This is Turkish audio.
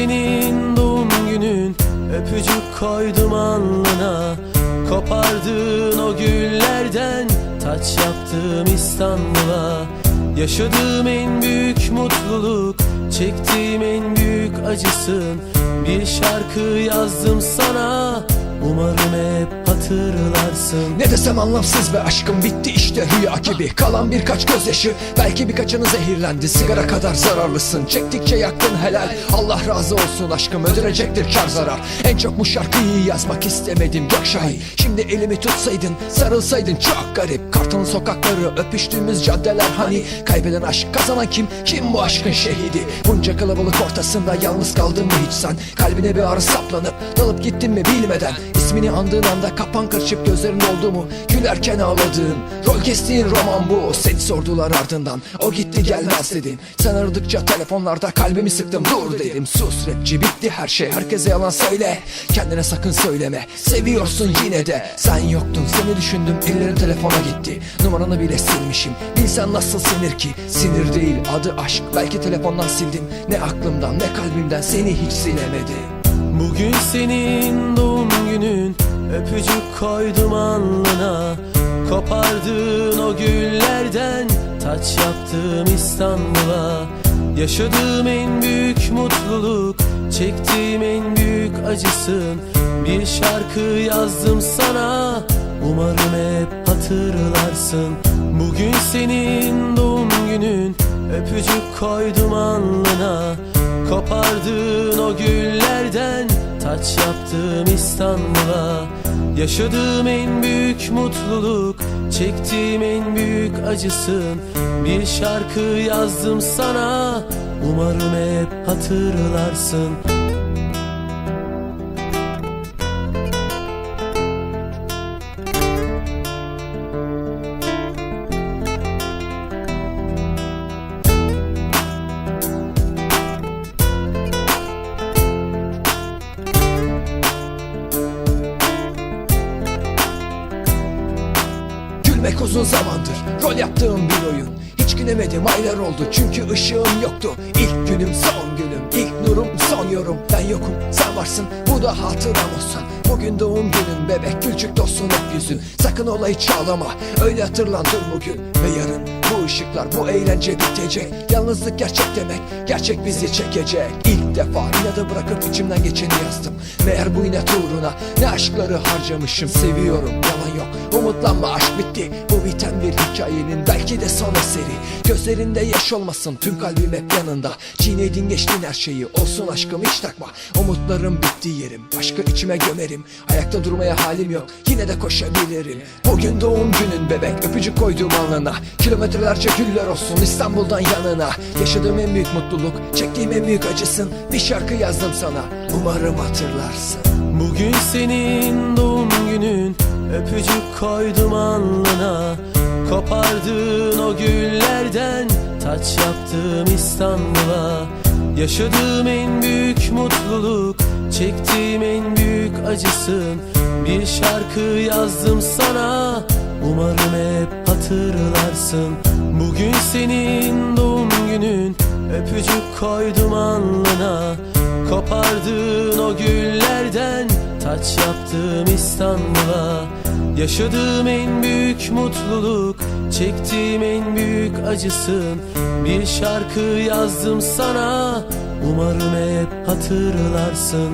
senin doğum günün, öpücük koydum alnına. Kopardığın o güllerden taç yaptım İstanbul'a. Yaşadığım en büyük mutluluk, çektiğim en büyük acısın. Bir şarkı yazdım sana, umarım hep hatırlarsın. Ne desem anlamsız ve aşkım bitti işte rüya gibi. Kalan birkaç gözyaşı, belki birkaçını zehirlendi. Sigara kadar zararlısın, çektikçe yaktın helal. Allah razı olsun aşkım, ödünecektir kar zarar. En çok bu şarkıyı yazmak istemedim Gökşahin. Şimdi elimi tutsaydın, sarılsaydın çok garip. Kartal'ın sokakları, öpüştüğümüz caddeler hani. Kaybeden aşk, kazanan kim? Kim bu aşkın şehidi? Bunca kalabalık ortasında yalnız kaldın mı hiç sen? Kalbine bir ağrı saplanıp dalıp gittin mi bilmeden. İsmini andığın anda kapan karışıp gözlerin oldu mu? Gülerken ağladığın, rol kestiğin roman bu. Seni sordular ardından, o gitti gelmez dedin. Sen aradıkça telefonlarda kalbimi sıktım, dur dedim. Sus rapçi, bitti her şey, herkese yalan söyle. Kendine sakın söyleme, seviyorsun yine de. Sen yoktun, seni düşündüm, ellerim telefona gitti. Numaranı bile silmişim, bilsen nasıl sinir ki. Sinir değil, adı aşk, belki telefondan sildim. Ne aklımdan ne kalbimden seni hiç silemedim. Bugün senin doğum günün, öpücük koydum alnına. Kopardığın o güllerden taç yaptım İstanbul'a. Yaşadığım en büyük mutluluk, çektiğim en büyük acısın. Bir şarkı yazdım sana, umarım hep hatırlarsın. Bugün senin doğum günün, öpücük koydum alnına. Kopardığın o güllerden taç yaptım İstanbul'a. Yaşadığım en büyük mutluluk, çektiğim en büyük acısın. Bir şarkı yazdım sana, umarım hep hatırlarsın. Gülmek uzun zamandır rol yaptığım bir oyun. Hiç gülemedim aylar oldu çünkü ışığım yoktu. İlk günüm son günüm, ilk nurum son yorum. Ben yokum sen varsın, bu da hatıram olsun. Bugün doğum günün bebek, gülcük dostun hep yüzün. Sakın olayı çağlama, öyle hatırlandır bugün ve yarın. Bu ışıklar, bu eğlence bitecek. Yalnızlık gerçek demek, gerçek bizi çekecek. İlk defa inadı bırakıp içimden geçeni yazdım. Meğer bu inat uğruna ne aşkları harcamışım. Seviyorum, yalan yok, umutlanma aşk bitti. Bu biten bir hikayenin belki de son eseri. Gözlerinde yaş olmasın, tüm kalbim hep yanında. Çiğnedin geçtin her şeyi, olsun aşkım hiç takma. Umutlarım bitti yerim, aşkı içime gömerim. Ayakta durmaya halim yok, yine de koşabilirim. Bugün doğum günün bebek, öpücük koydum alnına. Kilometrelerce güller olsun İstanbul'dan yanına. Yaşadığım en büyük mutluluk, çektiğim en büyük acısın. Bir şarkı yazdım sana, umarım hatırlarsın. Bugün senin doğum günün, öpücük koydum alnına. Kopardığın o güllerden taç yaptım İstanbul'a. Yaşadığım en büyük mutluluk, çektiğim en büyük acısın. Bir şarkı yazdım sana, umarım hep hatırlarsın. Bugün senin doğum günün, öpücük koydum alnına. Kopardığın o güllerden taç yaptım İstanbul'a. Yaşadığım en büyük mutluluk, çektiğim en büyük acısın. Bir şarkı yazdım sana, umarım hep hatırlarsın.